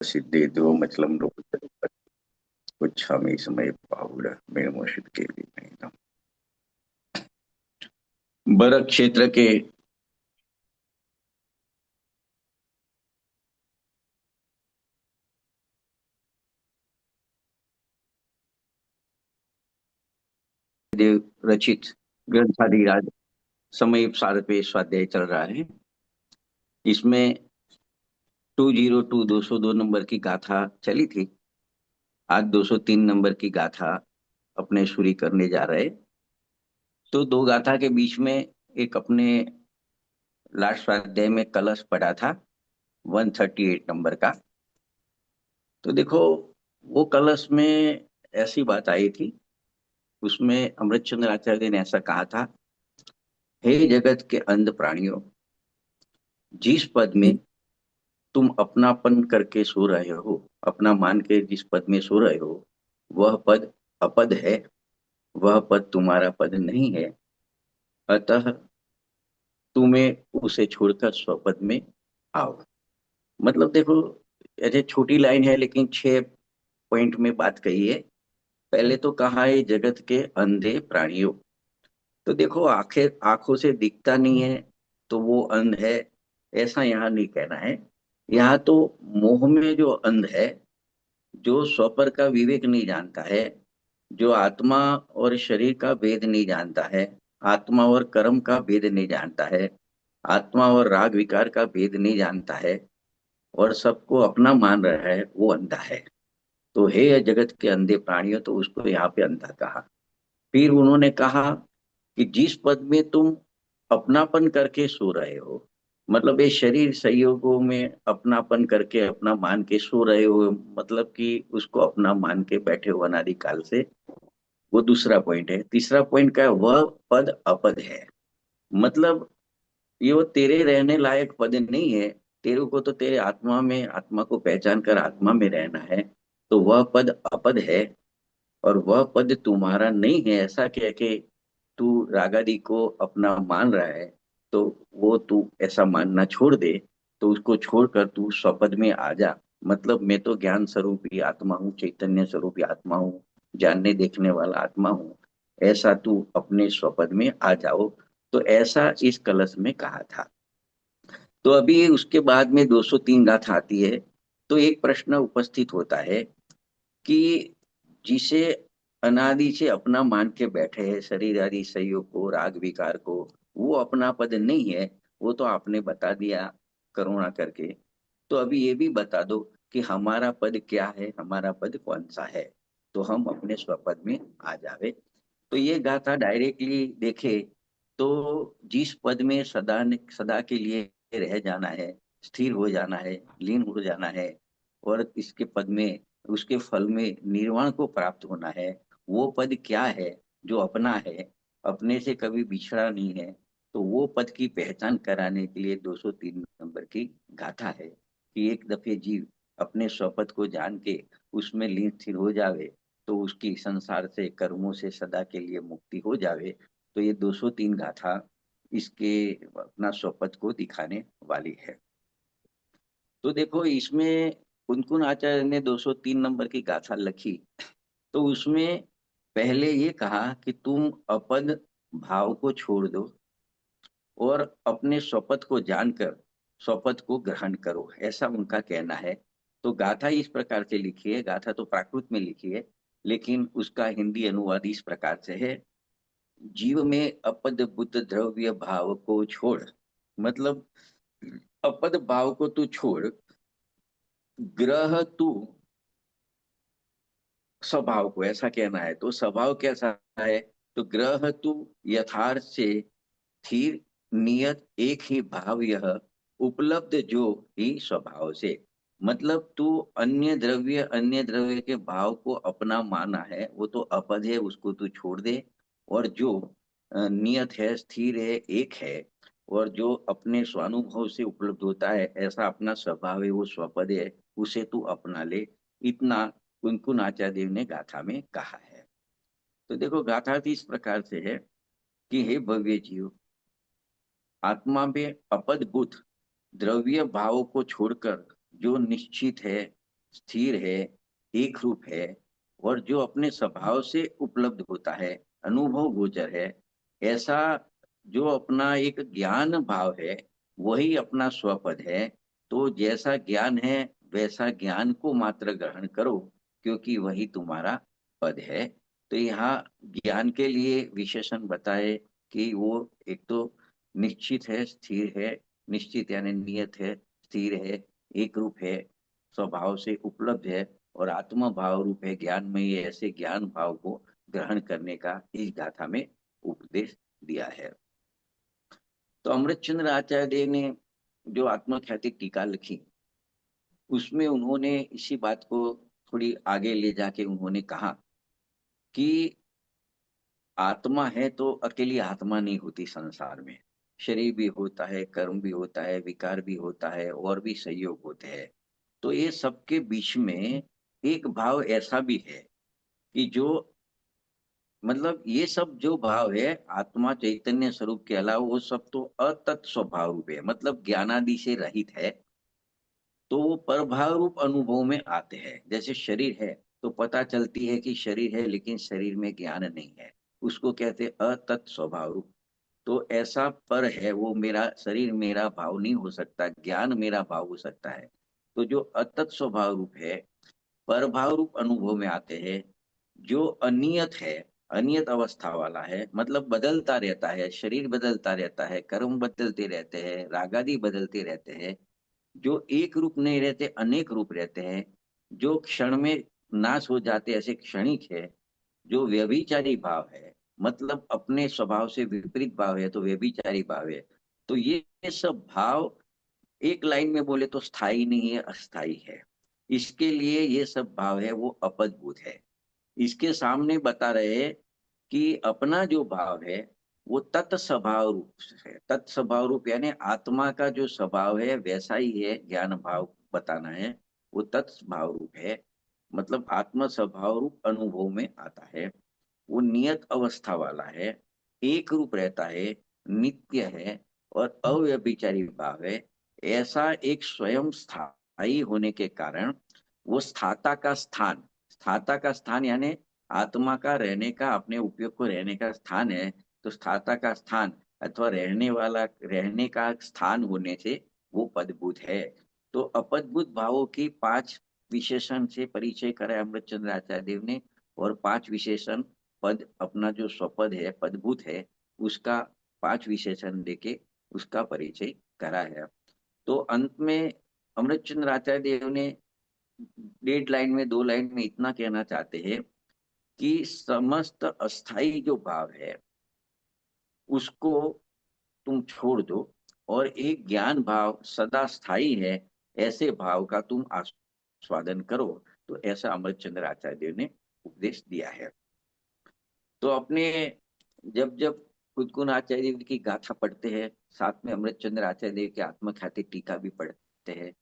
सिद्धे दो मतलब लोग कुछ हमें समय पाहुड़ा मेरे मुर्शिद के लिए नहीं था। बरक क्षेत्र के देव रचित ग्रंथादिराज समय सार पे स्वाध्याय चल रहा है। इसमें 202 202 नंबर की गाथा चली थी। आज 203 नंबर की गाथा अपने शुरू करने जा रहे। तो दो गाथा के बीच में एक अपने लास्ट स्वाध्याय में कलश पढ़ा था 138 नंबर का। तो देखो, वो कलश में ऐसी बात आई थी। उसमें अमृतचंद्र आचार्य ने ऐसा कहा था, हे जगत के अंध प्राणियों, जिस पद में तुम अपनापन करके सो रहे हो, अपना मान के जिस पद में सो रहे हो, वह पद अपद है। वह पद तुम्हारा पद नहीं है। अतः तुम्हें उसे छोड़कर स्वपद में आओ। मतलब देखो, ऐसे छोटी लाइन है लेकिन 6 पॉइंट में बात कही है। पहले तो कहा है जगत के अंधे प्राणियों। तो देखो, आखिर आंखों से दिखता नहीं है तो वो अंध है, ऐसा यहाँ नहीं कहना है। यहाँ तो मोह में जो अंध है, जो स्वपर का विवेक नहीं जानता है, जो आत्मा और शरीर का भेद नहीं जानता है, आत्मा और कर्म का भेद नहीं जानता है, आत्मा और राग विकार का भेद नहीं जानता है, और सबको अपना मान रहा है, वो अंधा है। तो हे जगत के अंधे प्राणियों, तो उसको यहाँ पे अंधा कहा। फिर उन्होंने कहा कि जिस पद में तुम अपनापन करके सो रहे हो, मतलब ये शरीर संयोगों में अपनापन करके अपना मान के सो रहे हो, मतलब कि उसको अपना मान के बैठे हो अनादिकाल से। वो दूसरा पॉइंट है। तीसरा पॉइंट का है, वह पद अपद है। मतलब ये वो तेरे रहने लायक पद नहीं है। तेरे को तो तेरे आत्मा में, आत्मा को पहचान कर आत्मा में रहना है। तो वह पद अपद है और वह पद तुम्हारा नहीं है, ऐसा कह के तू रागादि को अपना मान रहा है। तो वो तू ऐसा मानना छोड़ दे। तो उसको छोड़कर तू स्वपद में आ जा। मतलब मैं तो ज्ञान स्वरूपी आत्मा हूँ, चैतन्य स्वरूपी आत्मा हूँ, जानने देखने वाला आत्मा हूँ। ऐसा तू अपने स्वपद में आ जाओ। तो ऐसा इस कलश में कहा था। तो अभी उसके बाद में 203 गाथा आती है। तो एक प्रश्न उपस्थित होता है कि जिसे अनादि से अपना मान के बैठे हैं, शरीर आदि संयोग को, राग विकार को, वो अपना पद नहीं है। वो तो आपने बता दिया करुणा करके। तो अभी ये भी बता दो कि हमारा पद क्या है, हमारा पद कौन सा है, तो हम अपने स्वपद में आ जावे। तो ये गाथा डायरेक्टली देखे तो जिस पद में सदा सदा के लिए रह जाना है, स्थिर हो जाना है, लीन हो जाना है, और इसके पद में, उसके फल में निर्वाण को प्राप्त होना है, वो पद क्या है जो अपना है, अपने से कभी बिछड़ा नहीं है। तो वो पद की पहचान कराने के लिए 203 नंबर की गाथा है कि एक दफे जीव अपने स्वपद को जान के उसमें लीन स्थिर हो जावे, तो उसकी संसार से, कर्मों से सदा के लिए मुक्ति हो जावे। तो ये 203 गाथा इसके अपना स्वपद को दिखाने वाली है। तो देखो, इसमें कुनकुन आचार्य ने 203 नंबर की गाथा लिखी। तो उसमें पहले ये कहा कि तुम अपद भाव को छोड़ दो और अपने स्वपद को जानकर स्वपद को ग्रहण करो, ऐसा उनका कहना है। तो गाथा इस प्रकार से लिखी है, गाथा तो प्राकृत में लिखी है, लेकिन उसका हिंदी अनुवाद इस प्रकार से है। जीव में अपद बुद्ध द्रव्य भाव को छोड़, मतलब अपद भाव को तू छोड़, ग्रह तू स्वभाव को, ऐसा कहना है। तो स्वभाव कैसा है? तो ग्रह तू यथार्थ से स्थिर नियत एक ही भाव, यह उपलब्ध जो ही स्वभाव से। मतलब तू अन्य द्रव्य के भाव को अपना माना है, वो तो अपद है, उसको तू छोड़ दे। और जो नियत है, स्थिर है, एक है, और जो अपने स्वानुभव से उपलब्ध होता है, ऐसा अपना स्वभाव है, वो स्वपद है, उसे तू अपना ले। इतना कुनकुन आचार्य देव ने गाथा में कहा है। तो देखो, गाथा तो इस प्रकार से है कि हे भव्य जीव, आत्मा में अपद बुद्ध द्रव्य भाव को छोड़कर जो निश्चित है, स्थिर है, एक रूप है, और जो अपने स्वभाव से उपलब्ध होता है, अनुभव गोचर है, ऐसा जो अपना एक ज्ञान भाव है, वही अपना स्वपद है। तो जैसा ज्ञान है वैसा ज्ञान को मात्र ग्रहण करो, क्योंकि वही तुम्हारा पद है। तो यहाँ ज्ञान के लिए विशेषण बताए कि वो एक तो निश्चित है, स्थिर है, निश्चित यानी नियत है, स्थिर है, एक रूप है, स्वभाव से उपलब्ध है, और आत्मा भाव रूप है ज्ञान में। ये ऐसे ज्ञान भाव को ग्रहण करने का इस गाथा में उपदेश दिया है। तो अमृतचंद्र आचार्य देव ने जो आत्मख्याति टीका लिखी, उसमें उन्होंने इसी बात को थोड़ी आगे ले जाके उन्होंने कहा कि आत्मा है तो अकेली आत्मा नहीं होती संसार में, शरीर भी होता है, कर्म भी होता है, विकार भी होता है, और भी संयोग होते हैं। तो ये सबके बीच में एक भाव ऐसा भी है कि जो मतलब ये सब जो भाव है आत्मा चैतन्य स्वरूप के अलावा, वो सब तो अतत् स्वभाव रूप है, मतलब ज्ञानादि से रहित है। तो वो परभाव रूप अनुभव में आते हैं। जैसे शरीर है तो पता चलती है कि शरीर है, लेकिन शरीर में ज्ञान नहीं है, उसको कहते हैं अतत् स्वभाव रूप। तो ऐसा पर है, वो मेरा शरीर मेरा भाव नहीं हो सकता, ज्ञान मेरा भाव हो सकता है। तो जो अतत् स्वभाव रूप है, परभाव रूप अनुभव में आते हैं, जो अनियत है, अनियत अवस्था वाला है, मतलब बदलता रहता है, शरीर बदलता रहता है, कर्म बदलते रहते हैं, रागादि बदलते रहते हैं, जो एक रूप नहीं रहते, अनेक रूप रहते हैं, जो क्षण में नाश हो जाते, ऐसे क्षणिक है, जो व्यभिचारी भाव है, मतलब अपने स्वभाव से विपरीत भाव है, तो व्यभिचारी भाव है। तो ये सब भाव एक लाइन में बोले तो स्थायी नहीं है, अस्थाई है। इसके लिए ये सब भाव है वो अपदभूत है। इसके सामने बता रहे हैं कि अपना जो भाव है वो तत्स्वभाव रूप है। तत्स्वभाव रूप यानी आत्मा का जो स्वभाव है वैसा ही है, ज्ञान भाव बताना है। वो तत्स्वभाव रूप है, मतलब आत्म स्वभाव रूप अनुभव में आता है। वो नियत अवस्था वाला है, एक रूप रहता है, नित्य है, और अव्यभिचारी भाव है। ऐसा एक स्वयं स्थायी होने के कारण वो स्थाता का स्थान यानी आत्मा का रहने का, अपने उपयोग को रहने का स्थान है। तो स्थाता का स्थान अथवा रहने वाला, रहने का स्थान होने से वो पदभूत है। तो अपदभूत भावों की 5 विशेषण से परिचय कराया अमृतचंद्र आचार्य देव ने, और 5 विशेषण पद, अपना जो स्वपद है, पदभूत है, उसका 5 विशेषण देके उसका परिचय करा है। तो अंत में अमृतचंद्र आचार्य देव ने 1.5 लाइन में, 2 लाइन में इतना कहना चाहते हैं कि समस्त अस्थाई जो भाव है उसको तुम छोड़ दो, और एक ज्ञान भाव सदा स्थायी है, ऐसे भाव का तुम आस्वादन करो। तो ऐसा अमृतचंद्र आचार्य देव ने उपदेश दिया है। तो अपने जब जब खुद गुण आचार्य देव की गाथा पढ़ते हैं, साथ में अमृतचंद्र आचार्य देव की आत्मख्याति टीका भी पढ़ते हैं,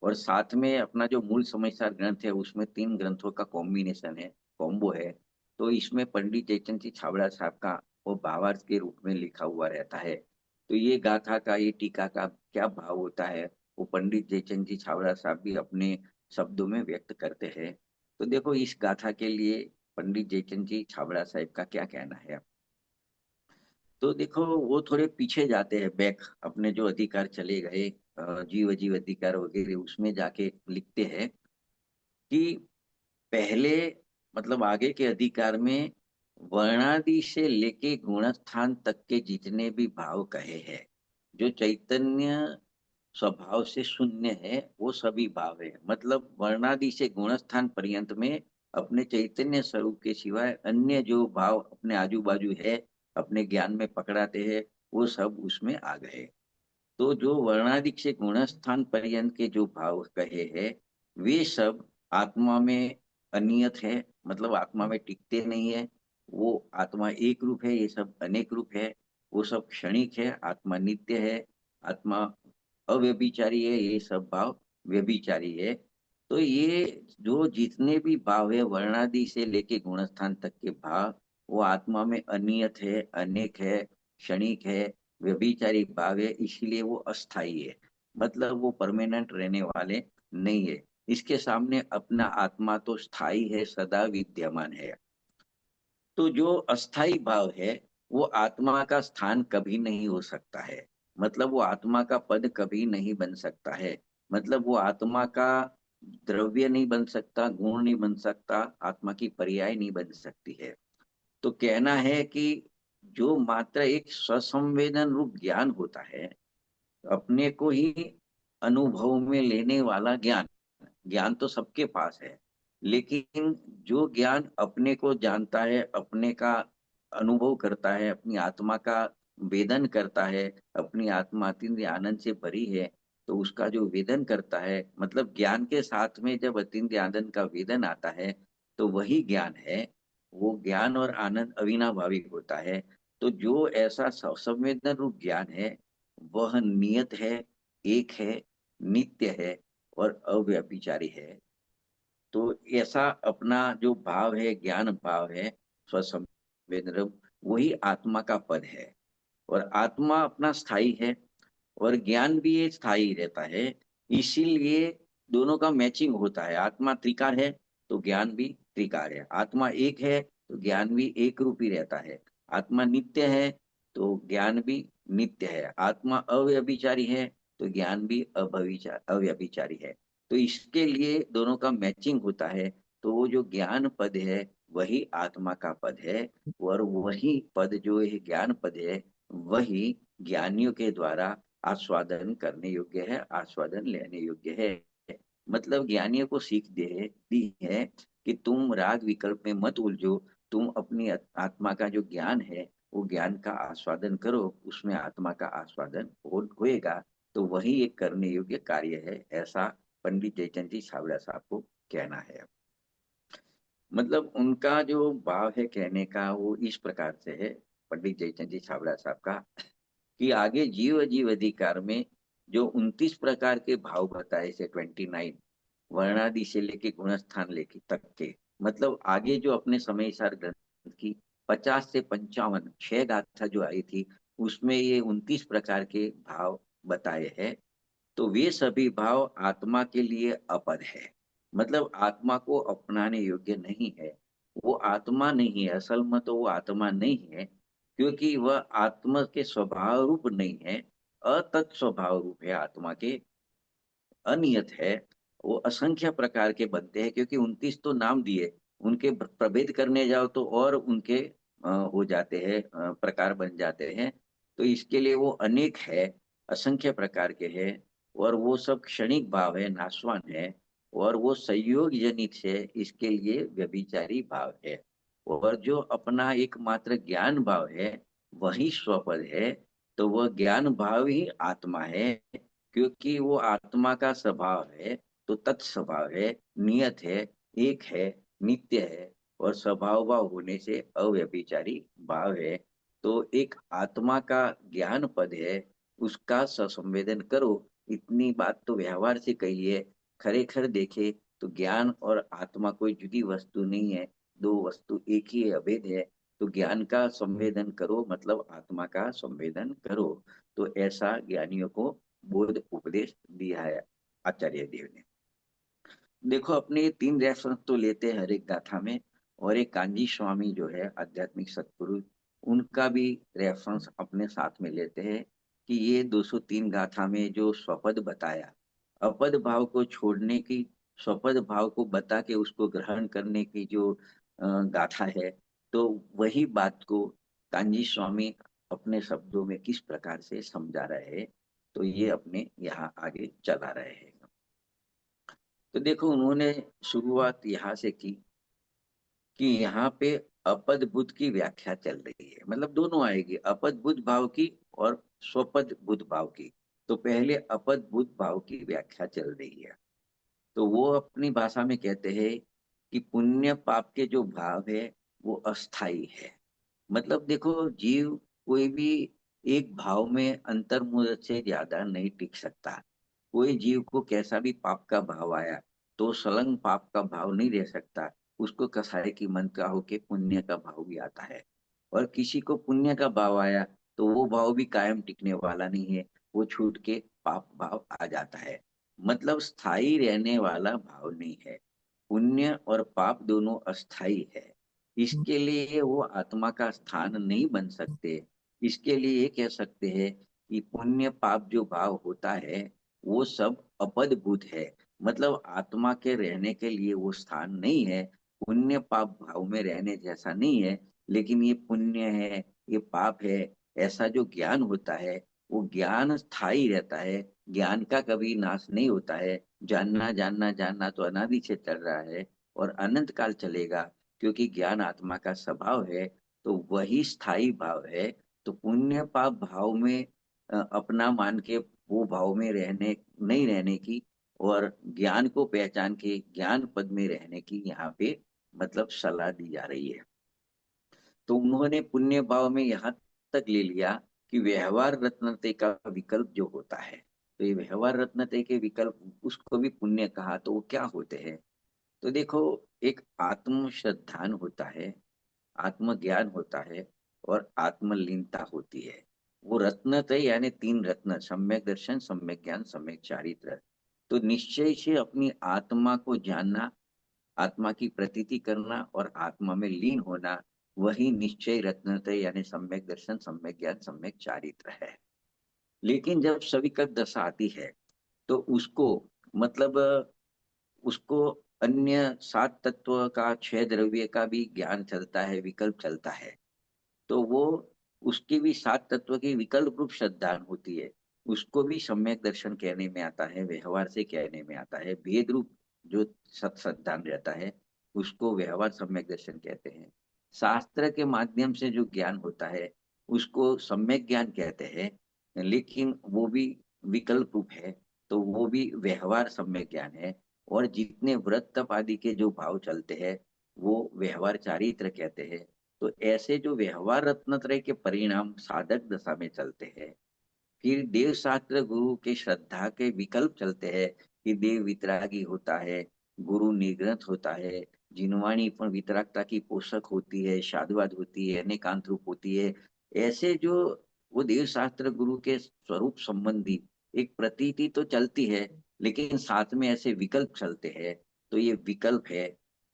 और साथ में अपना जो मूल समाचार ग्रंथ है उसमें 3 ग्रंथों का कॉम्बिनेशन है, कॉम्बो है। तो इसमें पंडित जयचंद जी छाबड़ा साहब का वो भावार्थ के रूप में लिखा हुआ रहता है। तो ये गाथा का, ये टीका का क्या भाव होता है, वो पंडित जयचंद जी छाबड़ा साहब भी अपने शब्दों में व्यक्त करते हैं। तो देखो इस गाथा के लिए पंडित जयचंद जी छाबड़ा साहब का क्या कहना है। तो देखो वो थोड़े पीछे जाते हैं, बैक, अपने जो अधिकार चले गए, जीव जीव अधिकार वगैरह, उसमें जाके लिखते हैं कि पहले, मतलब आगे के अधिकार में, वर्णादि से लेके गुणस्थान तक के जितने भी भाव कहे हैं, जो चैतन्य स्वभाव से शून्य है, वो सभी भाव है। मतलब वर्णादि से गुणस्थान पर्यंत में अपने चैतन्य स्वरूप के सिवाय अन्य जो भाव अपने आजू बाजू है, अपने ज्ञान में पकड़ाते हैं, वो सब उसमें आ गए। तो जो वर्णादिक से गुणस्थान पर्यंत के जो भाव कहे हैं, वे सब आत्मा में अनियत है, मतलब आत्मा में टिकते नहीं है। वो आत्मा एक रूप है, ये सब अनेक रूप है। वो सब क्षणिक है, आत्मा नित्य है। आत्मा अव्यभिचारी है, ये सब भाव व्यभिचारी है। तो ये जो जितने भी भाव है, वर्णादि से लेके गुणस्थान तक के भाव, वो आत्मा में अनियत है, अनेक है, क्षणिक है, व्यभिचारी भाव है, इसलिए वो अस्थाई है, मतलब वो परमानेंट रहने वाले नहीं है। इसके सामने अपना आत्मा तो स्थायी है, सदा विद्यमान है। तो जो अस्थाई भाव है वो आत्मा का स्थान कभी नहीं हो सकता है। मतलब वो आत्मा का पद कभी नहीं बन सकता है। मतलब वो आत्मा का द्रव्य नहीं बन सकता, गुण नहीं बन सकता, आत्मा की पर्याय नहीं बन सकती है। तो कहना है कि जो मात्र एक स्वसंवेदन रूप ज्ञान होता है, अपने को ही अनुभव में लेने वाला ज्ञान, ज्ञान तो सबके पास है, लेकिन जो ज्ञान अपने को जानता है, अपने का अनुभव करता है, अपनी आत्मा का वेदन करता है, अपनी आत्मा अतीन्द्रिय आनंद से भरी है, तो उसका जो वेदन करता है, मतलब ज्ञान के साथ में जब अतीन्द्रिय आनंद का वेदन आता है, तो वही ज्ञान है। वो ज्ञान और आनंद अविनाभावी होता है। तो जो ऐसा संवेदन रूप ज्ञान है, वह नियत है, एक है, नित्य है और अव्यभिचारी है। तो ऐसा अपना जो भाव है, ज्ञान भाव है, स्वसंवेदन, वही आत्मा का पद है। और आत्मा अपना स्थायी है और ज्ञान भी ये स्थायी रहता है। इसीलिए दोनों का मैचिंग होता है। आत्मा त्रिकार है तो ज्ञान भी त्रिकार है, आत्मा एक है तो ज्ञान भी एक रूपी रहता है, आत्मा नित्य है तो ज्ञान भी नित्य है, आत्मा अव्यभिचारी है तो ज्ञान भी अव्यभिचारी है। तो इसके लिए दोनों का मैचिंग होता है। तो वो जो ज्ञान पद है वही आत्मा का पद है। और वही पद जो है ज्ञान पद है, वही ज्ञानियों के द्वारा आस्वादन करने योग्य है, आस्वादन लेने योग्य है। मतलब ज्ञानियों को सीख दी है कि तुम राग विकल्प में मत उलझो, तुम अपनी आत्मा का जो ज्ञान है वो ज्ञान का आस्वादन करो, उसमें आत्मा का आस्वादन होएगा। तो वही एक करने योग्य कार्य है, ऐसा पंडित जयचंद जी छाबड़ा साहब को कहना है। मतलब उनका जो भाव है कहने का वो इस प्रकार से है, पंडित जयचंद जी छाबड़ा साहब का, कि आगे जीव जीव अधिकार में जो 29 प्रकार के भाव बताए से 29 वर्णादि से लेके गुणस्थान लेके तक के, मतलब आगे जो अपने समय सार ग्रंथ की 50 से 55 छह गाथा जो आई थी, उसमें ये 29 प्रकार के भाव बताए हैं। तो वे सभी भाव आत्मा के लिए अपद है। मतलब आत्मा को अपनाने योग्य नहीं है। वो आत्मा नहीं है, असल में तो वो आत्मा नहीं है, क्योंकि वह आत्मा के स्वभाव रूप नहीं है, अतत् स्वभाव रूप है आत्मा के, अनियत है। वो असंख्य प्रकार के बनते हैं, क्योंकि 29 तो नाम दिए, उनके प्रभेद करने जाओ तो और उनके हो जाते हैं, प्रकार बन जाते हैं। तो इसके लिए वो अनेक है, असंख्य प्रकार के हैं। और वो सब क्षणिक भाव है, नाशवान है। और वो संयोग जनित है, इसके लिए व्यभिचारी भाव है। और जो अपना एकमात्र ज्ञान भाव है वही स्वपद है। तो वह ज्ञान भाव ही आत्मा है, क्योंकि वो आत्मा का स्वभाव है, तो तत्स्वभाव है, नियत है, एक है, नित्य है और स्वभाव भाव होने से अव्यभिचारी भाव है। तो एक आत्मा का ज्ञान पद है, उसका ससंवेदन करो। इतनी बात तो व्यवहार से कही है, खरेखर देखे तो ज्ञान और आत्मा कोई जुदी वस्तु नहीं है, दो वस्तु एक ही है, अभेद है। तो ज्ञान का संवेदन करो, मतलब आत्मा का संवेदन करो। तो ऐसा ज्ञानियों को बोध उपदेश दिया है आचार्य देव ने। देखो अपने ये तीन रेफरेंस तो लेते हैं हर एक गाथा में, और एक कांजी स्वामी जो है आध्यात्मिक सतगुरु, उनका भी रेफरेंस अपने साथ में लेते हैं कि ये 203 गाथा में जो स्वपद बताया, अपद भाव को छोड़ने की, स्वपद भाव को बता के उसको ग्रहण करने की जो गाथा है, तो वही बात को कांजी स्वामी अपने शब्दों में किस प्रकार से समझा रहे हैं, तो ये अपने यहाँ आगे चला रहे हैं। तो देखो उन्होंने शुरुआत यहाँ से की कि यहाँ पे अपद बुद्ध की व्याख्या चल रही है, मतलब दोनों आएगी, अपद बुद्ध भाव की और स्वपद बुद्ध भाव की। तो पहले अपद बुद्ध भाव की व्याख्या चल रही है। तो वो अपनी भाषा में कहते हैं कि पुण्य पाप के जो भाव है वो अस्थाई है। मतलब देखो जीव कोई भी एक भाव में अंतर्मुहूर्त से ज्यादा नहीं टिक सकता। कोई जीव को कैसा भी पाप का भाव आया तो सलंग पाप का भाव नहीं रह सकता, उसको कसाय की मन का होके पुण्य का भाव भी आता है। और किसी को पुण्य का भाव आया तो वो भाव भी कायम टिकने वाला नहीं है, वो छूट के पाप भाव आ जाता है। मतलब स्थायी रहने वाला भाव नहीं है। पुण्य और पाप दोनों अस्थाई है। इसके लिए वो आत्मा का स्थान नहीं बन सकते। इसके लिए ये कह सकते हैं कि पुण्य पाप जो भाव होता है वो सब अपदभूत है। मतलब आत्मा के रहने के लिए वो स्थान नहीं है। पुण्य पाप भाव में रहने जैसा नहीं है। लेकिन ये पुण्य है, ये पाप है, ऐसा जो ज्ञान होता है वो ज्ञान स्थायी रहता है। ज्ञान का कभी नाश नहीं होता है। जानना जानना जानना तो अनादि से चल रहा है और अनंत काल चलेगा। क्योंकि ज्ञान आत्मा का स्वभाव है तो वही स्थायी भाव है। तो पुण्य पाप भाव में अपना मान के वो भाव में रहने नहीं रहने की और ज्ञान को पहचान के ज्ञान पद में रहने की यहाँ पे मतलब सलाह दी जा रही है। तो उन्होंने पुण्य भाव में यहाँ तक ले लिया कि व्यवहार रत्नते का विकल्प जो होता है, तो ये व्यवहार रत्नते के विकल्प उसको भी पुण्य कहा, तो वो क्या होते हैं? तो देखो, एक आत्म श्रद्धान होता है, आत्मज्ञान होता है और आत्मलीनता होती है। वो रत्नत्रय यानी तीन रत्न, सम्यक दर्शन, सम्यक ज्ञान, सम्यक चारित्र। तो निश्चय से अपनी आत्मा को जानना, आत्मा की प्रतीति करना और आत्मा में लीन होना, वही निश्चय रत्नत्रय यानी सम्यक दर्शन, सम्यक ज्ञान, सम्यक चारित्र है। लेकिन जब सविकल्प दशा आती है तो उसको मतलब उसको अन्य सात तत्व का, छह द्रव्य का भी ज्ञान चलता है, विकल्प चलता है। तो वो उसकी भी सात तत्व की विकल्प रूप श्रद्धा होती है। उसको भी सम्यक दर्शन कहने में आता है, व्यवहार से कहने में आता है। भेद रूप जो सत श्रद्धा रहता है उसको व्यवहार सम्यक दर्शन कहते हैं। शास्त्र के माध्यम से जो ज्ञान होता है उसको सम्यक ज्ञान कहते हैं। लेकिन वो भी विकल्प रूप है, तो वो भी व्यवहार सम्यक ज्ञान है। और जितने व्रत तप आदि के जो भाव चलते हैं वो व्यवहार चारित्र कहते हैं। तो ऐसे जो व्यवहार रत्नत्रय के परिणाम साधक दशा में चलते हैं। फिर देव शास्त्र गुरु के श्रद्धा के विकल्प चलते हैं कि देव वितरागी होता है, गुरु निर्ग्रंथ होता है, जिनवाणी पण वितरागता की पोषक होती है, साधुवाद होती है, अनेकांत रूप होती है। ऐसे जो वो देव शास्त्र गुरु के स्वरूप संबंधी एक प्रतीति तो चलती है, लेकिन साथ में ऐसे विकल्प चलते हैं। तो ये विकल्प है।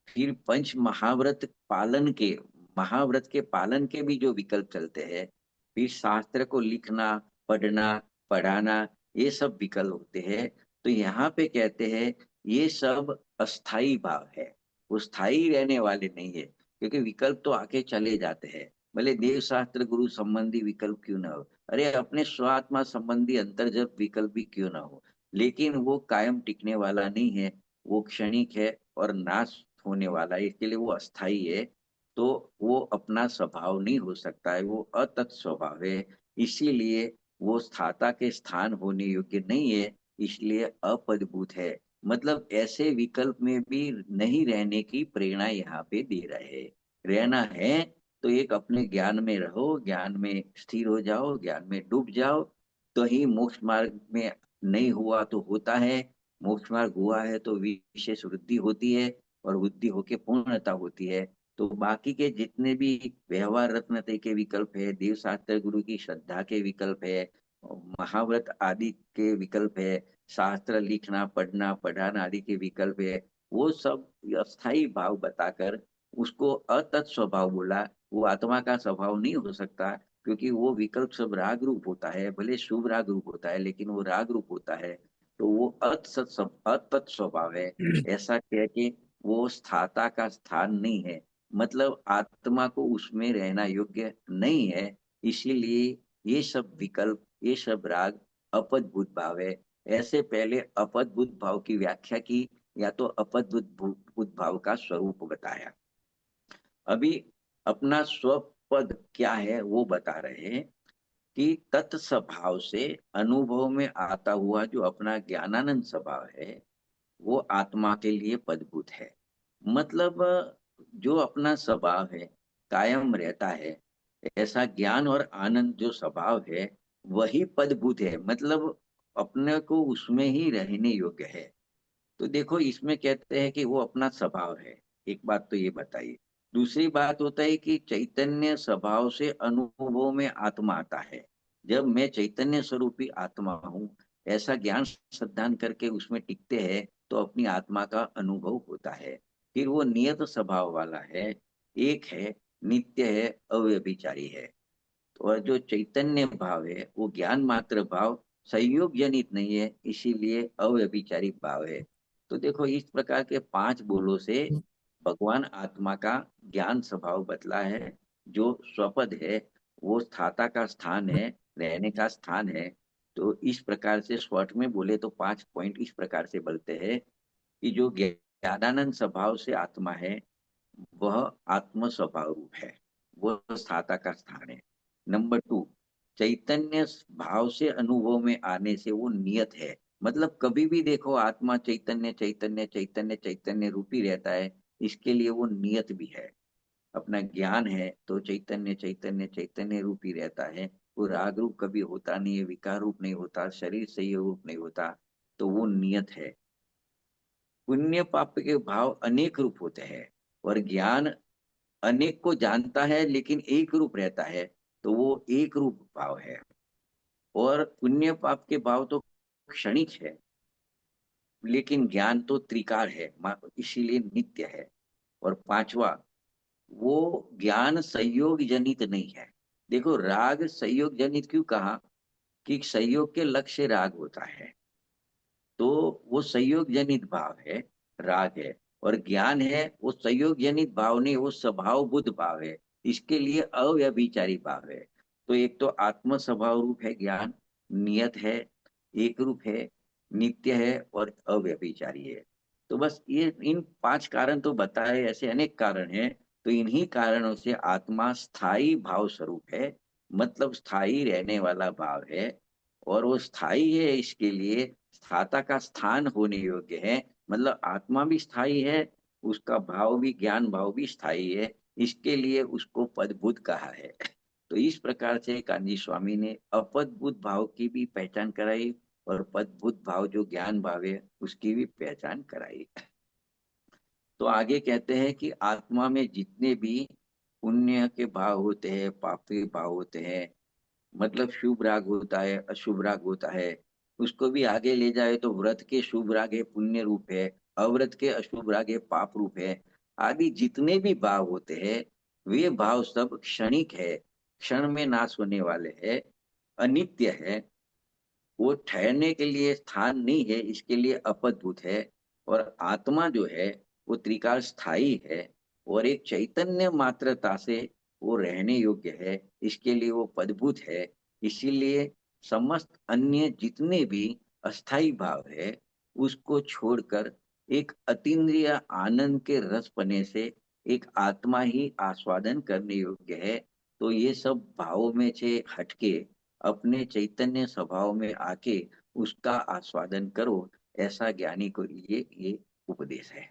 फिर पंच महाव्रत पालन के, महाव्रत के पालन के भी जो विकल्प चलते हैं। फिर शास्त्र को लिखना, पढ़ना, पढ़ाना, ये सब विकल्प होते हैं। तो यहाँ पे कहते हैं ये सब अस्थाई भाव है, वो स्थायी रहने वाले नहीं है। क्योंकि विकल्प तो आके चले जाते हैं, भले देव शास्त्र गुरु संबंधी विकल्प क्यों ना हो, अरे अपने स्वात्मा संबंधी अंतर्जप विकल्प भी क्यों ना हो, लेकिन वो कायम टिकने वाला नहीं है। वो क्षणिक है और नाश होने वाला है, इसके लिए वो अस्थाई है। तो वो अपना स्वभाव नहीं हो सकता है, वो अतत् स्वभाव है। इसीलिए वो स्थाता के स्थान होने योग्य नहीं है, इसलिए अपदभूत है। मतलब ऐसे विकल्प में भी नहीं रहने की प्रेरणा यहाँ पे दे रहे हैं। रहना है तो एक अपने ज्ञान में रहो, ज्ञान में स्थिर हो जाओ, ज्ञान में डूब जाओ, तो ही मोक्ष मार्ग में। नहीं हुआ तो होता है, मोक्ष मार्ग हुआ है तो विशेष वृद्धि होती है और वृद्धि होके पूर्णता होती है। तो बाकी के जितने भी व्यवहार रत्नते के विकल्प है, देव शास्त्र गुरु की श्रद्धा के विकल्प है, महाव्रत आदि के विकल्प है, शास्त्र लिखना, पढ़ना, पढ़ाना आदि के विकल्प है, वो सब अस्थाई भाव बताकर उसको अतत् स्वभाव बोला। वो आत्मा का स्वभाव नहीं हो सकता, क्योंकि वो विकल्प सब राग रूप होता है, भले शुभ राग रूप होता है लेकिन वो राग रूप होता है। तो वो अतत् स्वभाव है। ऐसा कह के वो स्थाता का स्थान नहीं है, मतलब आत्मा को उसमें रहना योग्य नहीं है। इसीलिए ये सब विकल्प, ये सब राग अपदभूत भाव है। ऐसे पहले अपदभूत भाव की व्याख्या की, या तो अपदभूत भाव का स्वरूप बताया। अभी अपना स्वपद क्या है वो बता रहे हैं कि तत्स्वभाव से अनुभव में आता हुआ जो अपना ज्ञानानंद स्वभाव है वो आत्मा के लिए पदभूत है। मतलब जो अपना स्वभाव है कायम रहता है, ऐसा ज्ञान और आनंद जो स्वभाव है वही पदभूत है। मतलब अपने को उसमें ही रहने योग्य है। तो देखो, इसमें कहते हैं कि वो अपना स्वभाव है, एक बात तो ये बताइए। दूसरी बात होता है कि चैतन्य स्वभाव से अनुभव में आत्मा आता है। जब मैं चैतन्य स्वरूपी आत्मा हूँ ऐसा ज्ञान श्रद्धान करके उसमें टिकते हैं तो अपनी आत्मा का अनुभव होता है। फिर वो नियत स्वभाव वाला है, एक है, नित्य है, अव्यभिचारी है। और जो चैतन्य भाव है वो ज्ञान मात्र भाव, संयोग जनित नहीं है, इसीलिए अव्यभिचारी भाव है। तो देखो इस प्रकार के पांच बोलों से भगवान आत्मा का ज्ञान स्वभाव बतला है। जो स्वपद है वो स्थाता का स्थान है, रहने का स्थान है। तो इस प्रकार से शॉर्ट में बोले तो पांच पॉइंट इस प्रकार से बोलते हैं कि जो ज्ञानानंद स्वभाव से आत्मा है वह आत्म स्वभाव रूप है, वह स्थाता का स्थान है। नंबर टू, चैतन्य भाव से अनुभव में आने से वो नियत है। मतलब कभी भी देखो आत्मा चैतन्य चैतन्य चैतन्य चैतन्य रूपी रहता है, इसके लिए वो नियत भी है। अपना ज्ञान है तो चैतन्य चैतन्य चैतन्य रूपी रहता है। वो राग रूप कभी होता नहीं है, विकार रूप नहीं होता, शरीर से ये रूप नहीं होता, तो वो नियत है। पुण्य पाप के भाव अनेक रूप होते हैं, और ज्ञान अनेक को जानता है लेकिन एक रूप रहता है, तो वो एक रूप भाव है। और पुण्य पाप के भाव तो क्षणिक है, लेकिन ज्ञान तो त्रिकाल है, इसीलिए नित्य है। और पांचवा, वो ज्ञान संयोग जनित नहीं है। देखो राग संयोग जनित क्यों कहा, कि संयोग के लक्ष्य राग होता है, तो वो संयोग जनित भाव है, राग है। और ज्ञान है वो संयोग जनित भाव नहीं, वो स्वभाव बुद्ध भाव है, इसके लिए अव्यभिचारी भाव है। तो एक तो आत्म स्वभाव रूप है ज्ञान, नियत है, एक रूप है, नित्य है और अव्यभिचारी है। तो बस ये इन पांच कारण तो बताए, ऐसे अनेक कारण हैं। तो इन्हीं कारणों से आत्मा स्थायी भाव स्वरूप है, मतलब स्थायी रहने वाला भाव है। और वो स्थायी है, इसके लिए स्थाता का स्थान होने योग्य है। मतलब आत्मा भी स्थायी है, उसका भाव भी, ज्ञान भाव भी स्थायी है, इसके लिए उसको पदभूत कहा है। तो इस प्रकार से कांजी स्वामी ने अपदभूत भाव की भी पहचान कराई, और पदभूत भाव जो ज्ञान भाव है उसकी भी पहचान कराई। तो आगे कहते हैं कि आत्मा में जितने भी पुण्य के भाव होते हैं, पापी भाव होते हैं, मतलब शुभ राग होता है, अशुभ राग होता है, उसको भी आगे ले जाए तो व्रत के शुभ राग है, पुण्य रूप है, अव्रत के अशुभ राग है, पाप रूप है। आदि जितने भी भाव होते हैं वे भाव सब क्षणिक है, क्षण में नाश होने वाले हैं, अनित्य है, वो ठहरने के लिए स्थान नहीं है, इसके लिए अपद्भुत है। और आत्मा जो है वो त्रिकाल स्थायी है, और एक चैतन्य मात्रता से वो रहने योग्य है, इसके लिए वो पदभूत है। इसीलिए समस्त अन्य जितने भी अस्थाई भाव है उसको छोड़कर एक अतीन्द्रिय आनंद के रस पने से एक आत्मा ही आस्वादन करने योग्य है। तो ये सब भावों में से हटके अपने चैतन्य स्वभाव में आके उसका आस्वादन करो, ऐसा ज्ञानी को लिए ये उपदेश है।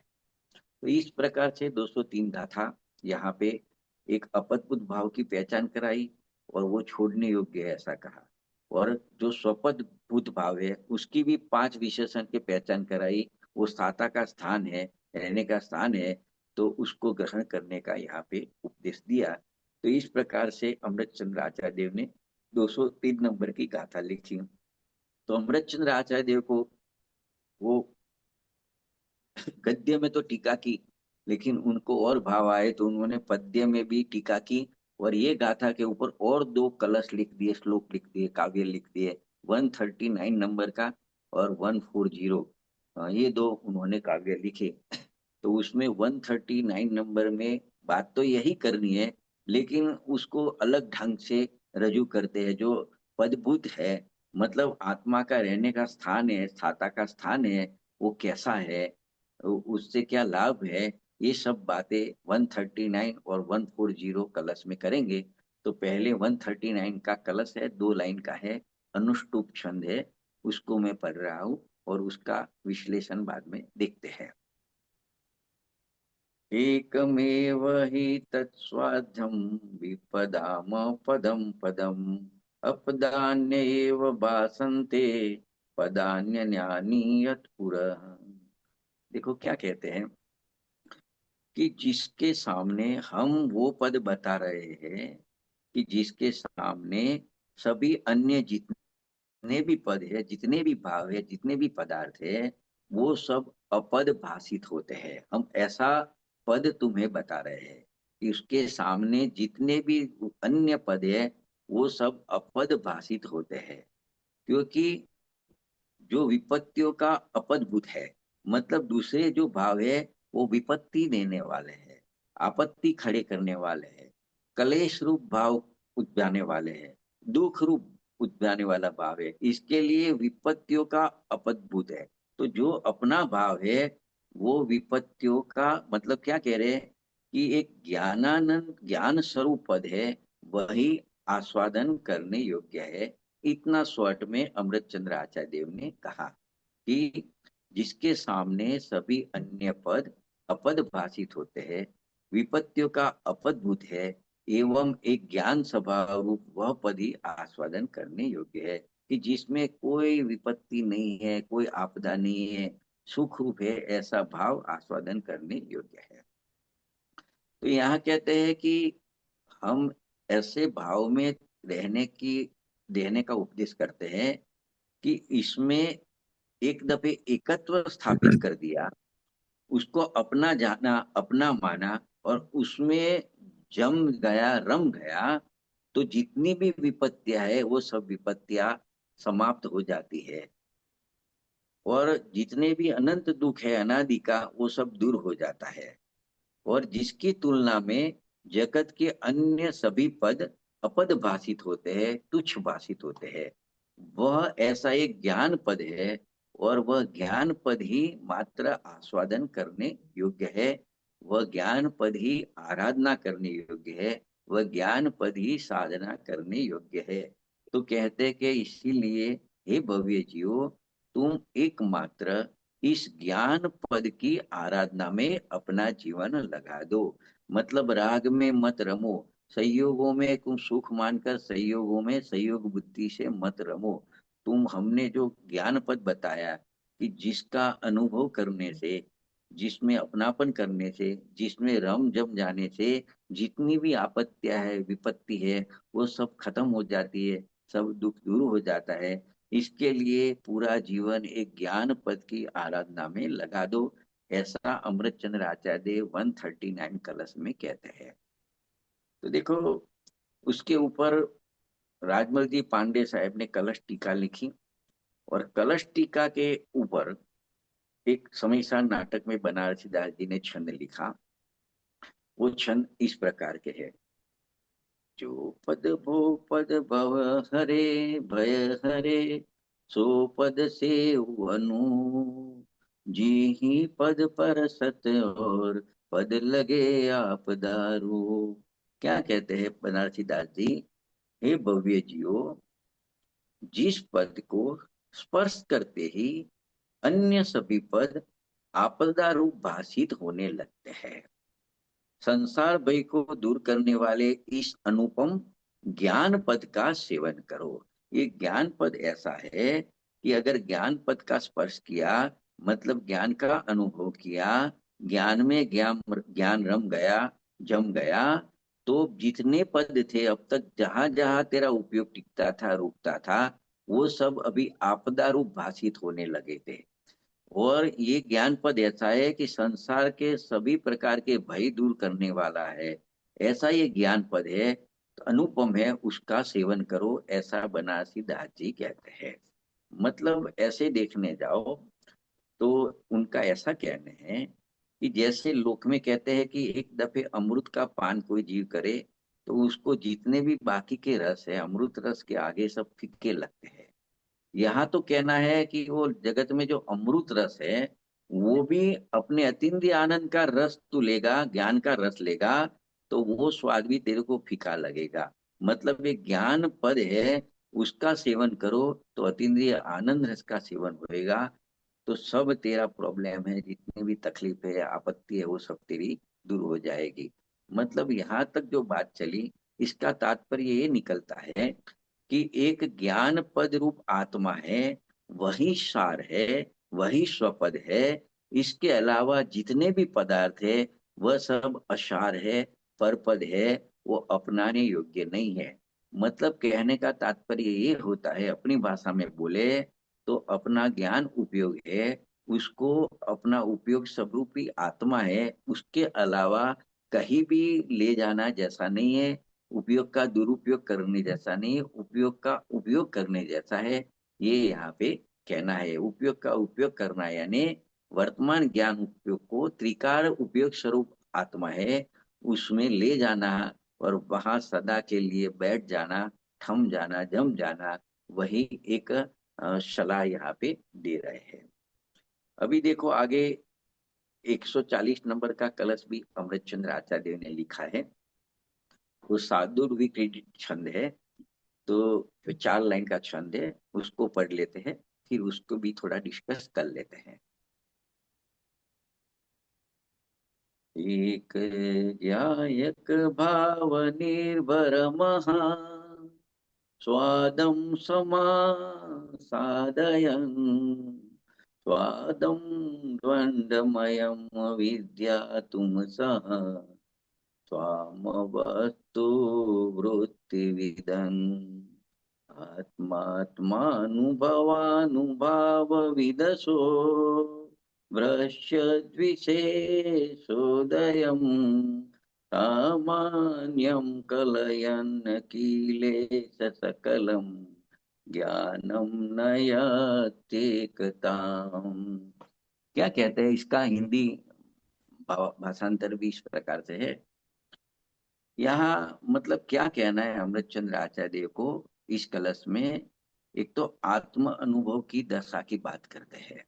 तो इस प्रकार से 203 गाथा यहाँ पे एक अपदभुत भाव की पहचान कराई, और वो छोड़ने योग्य है ऐसा कहा। और जो स्वपद भूत भाव है उसकी भी पांच विशेषण की पहचान कराई, वो साता का स्थान है, रहने का स्थान है, तो उसको ग्रहण करने का यहाँ पे उपदेश दिया। तो इस प्रकार से अमृत चंद्र आचार्य देव ने 203 नंबर की गाथा लिखी। तो अमृत चंद्र आचार्य देव को वो गद्य में तो टीका की, लेकिन उनको और भाव आए तो उन्होंने पद्य में भी टीका की। और ये गाथा के ऊपर और दो कलश लिख दिए, श्लोक लिख दिए, काव्य लिख दिए, 139 नंबर का और 140, ये दो उन्होंने काव्य लिखे। तो उसमें 139 नंबर में बात तो यही करनी है, लेकिन उसको अलग ढंग से रजू करते हैं। जो पदभूत है, मतलब आत्मा का रहने का स्थान है, स्थाता का स्थान है, वो कैसा है, उससे क्या लाभ है, ये सब बातें 139 और 140 कलश में करेंगे। तो पहले 139 का कलश है, 2 लाइन का है, अनुष्टुप छंद है, उसको मैं पढ़ रहा हूँ और उसका विश्लेषण बाद में देखते हैं। एकमेव हि तत्स्वाध्यं विपदाम पदम पदम, अपदान्येव भासन्ते पदान्यन्यानि यत्पुरः। देखो क्या कहते हैं कि जिसके सामने हम वो पद बता रहे हैं, कि जिसके सामने सभी अन्य जितने जितने भी पद है, जितने भी भाव है, जितने भी पदार्थ है, वो सब अपद भाषित होते हैं। हम ऐसा पद तुम्हें बता रहे हैं कि उसके सामने जितने भी अन्य पद है वो सब अपद भाषित होते हैं। क्योंकि जो विपत्तियों का अपदभूत है, मतलब दूसरे जो भाव है वो विपत्ति देने वाले हैं, आपत्ति खड़े करने वाले हैं, कलेश रूप भाव उपजाने वाले हैं, दुख रूप उपजाने वाला भाव है, इसके लिए विपत्तियों का अपदभूत है। तो जो अपना भाव है वो विपत्तियों का, मतलब क्या कह रहे हैं कि एक ज्ञानानंद ज्ञान स्वरूप पद है, वही आस्वादन करने योग्य है। इतना शॉर्ट में अमृत चंद्र आचार्य देव ने कहा कि जिसके सामने सभी अन्य पद अपद भाषित होते हैं, विपत्तियों का अपदभूत है, एवं एक ज्ञान स्वभाव रूप वह पद ही आस्वादन करने योग्य है, कि जिसमें कोई विपत्ति नहीं है, कोई आपदा नहीं है, सुख रूप है, ऐसा भाव आस्वादन करने योग्य है। तो यहाँ कहते हैं कि हम ऐसे भाव में रहने का उपदेश करते हैं कि इसमें एक दफे एकत्व स्थापित कर दिया, उसको अपना जाना, अपना माना, और उसमें जम गया, रम गया, तो जितनी भी विपत्तियां है वो सब विपत्तियां समाप्त हो जाती है, और जितने भी अनंत दुख है अनादि का वो सब दूर हो जाता है। और जिसकी तुलना में जगत के अन्य सभी पद अपद भाषित होते हैं, तुच्छ भाषित होते हैं, वह ऐसा एक ज्ञान पद है, और वह ज्ञान पद ही मात्र आस्वादन करने योग्य है, वह ज्ञान पद ही आराधना करने योग्य है, वह ज्ञान पद ही साधना करने योग्य है। तो कहते कि इसीलिए हे भव्य जीवो, तुम एकमात्र इस ज्ञान पद की आराधना में अपना जीवन लगा दो। मतलब राग में मत रमो, संयोगों में तुम सुख मानकर संयोगों में संयोग बुद्धि से मत रमो। तुम, हमने जो ज्ञान पद बताया कि जिसका अनुभव करने से, जिसमें अपनापन करने से, जिसमें रम जम जाने से जितनी भी आपत्तियां है, विपत्ति है, वो सब खत्म हो जाती है, सब दुख दूर हो जाता है। इसके लिए पूरा जीवन एक ज्ञान पद की आराधना में लगा दो, ऐसा अमृत चंद्र आचार्य देव 139 कलश में कहते हैं। तो देखो, उसके ऊपर राजमल जी पांडे साहब ने कलश टीका लिखी, और कलश टीका के ऊपर एक समयसार नाटक में बनारसी दास जी ने छंद लिखा। वो छंद इस प्रकार के है। जो पद भो पद भव हरे, भय हरे, सो पद से वनु, जी ही पद पर सत, और पद लगे आप दारू। क्या कहते हैं बनारसी दास जी? हे भव्य जियो, जिस पद को स्पर्श करते ही अन्य सभी पद आपदा रूप भाषित होने लगते हैं, संसार भय को दूर करने वाले इस अनुपम ज्ञान पद का सेवन करो। ये ज्ञान पद ऐसा है कि अगर ज्ञान पद का स्पर्श किया, मतलब ज्ञान का अनुभव किया, ज्ञान में ज्ञान ज्ञान रम गया, जम गया, तो जितने पद थे अब तक, जहां जहां तेरा उपयोग टिकता था, रुकता था, वो सब अभी आपदा रूप भाषित होने लगे थे। और ये ज्ञान पद ऐसा है कि संसार के सभी प्रकार के भय दूर करने वाला है, ऐसा ये ज्ञान पद है, तो अनुपम है, उसका सेवन करो, ऐसा बनारसी दास जी कहते हैं। मतलब ऐसे देखने जाओ तो उनका ऐसा कहना है कि जैसे लोक में कहते हैं कि एक दफे अमृत का पान कोई जीव करे, तो उसको जितने भी बाकी के रस है, अमृत रस के आगे सब फीके लगते हैं। यहाँ तो कहना है कि वो जगत में जो अमृत रस है, वो भी अपने अतीन्द्रिय आनंद का रस तू लेगा, ज्ञान का रस लेगा, तो वो स्वाद भी तेरे को फीका लगेगा। मतलब एक ज्ञान पद है, उसका सेवन करो तो अतीन्द्रिय आनंद रस का सेवन होएगा, तो सब तेरा प्रॉब्लम है, जितनी भी तकलीफ है, आपत्ति है, वो सब तेरी दूर हो जाएगी। मतलब यहाँ तक जो बात चली, इसका तात्पर्य ये निकलता है कि एक ज्ञान पद रूप आत्मा है, वही सार है, वही स्वपद है। इसके अलावा जितने भी पदार्थ है वह सब असार है, परपद है, वो अपनाने योग्य नहीं है। मतलब कहने का तात्पर्य ये होता है, अपनी भाषा में बोले तो अपना ज्ञान उपयोग है, उसको अपना उपयोग स्वरूपी आत्मा है, उसके अलावा कहीं भी ले जाना जैसा नहीं है, उपयोग का दुरुपयोग करने जैसा नहीं है, उपयोग का उपयोग करने जैसा है। ये यहाँ पे कहना है। उपयोग का उपयोग करना यानी वर्तमान ज्ञान उपयोग को त्रिकाल उपयोग स्वरूप आत्मा है, उसमें ले जाना और वहां सदा के लिए बैठ जाना, थम जाना, जम जाना, वही एक सलाह यहाँ पे दे रहे हैं। अभी देखो आगे 140 नंबर का कलश भी अमृतचंद्र आचार्य ने लिखा है। वो सादुर विक्रीडित छंद है, तो जो 4 लाइन का छंद है उसको पढ़ लेते हैं, फिर उसको भी थोड़ा डिस्कस कर लेते हैं। एक जायक भाव निर्भर महा स्वादं समासादयन् स्वादं द्वन्द्वमयं विद्यातुं सः स्वामवस्तु वृत्तिविदन् आत्मात्मानुभवानुभावविदसो भ्रश्यद्विशेषोदयम् सामान्यं कलयन् किलेश सकलं ज्ञानम नयत्येकताम्। क्या कहते हैं, इसका हिंदी भाषांतर भी इस प्रकार से है। यहाँ मतलब क्या कहना है अमृतचंद्र आचार्य को इस कलश में। एक तो आत्म अनुभव की दशा की बात करते हैं।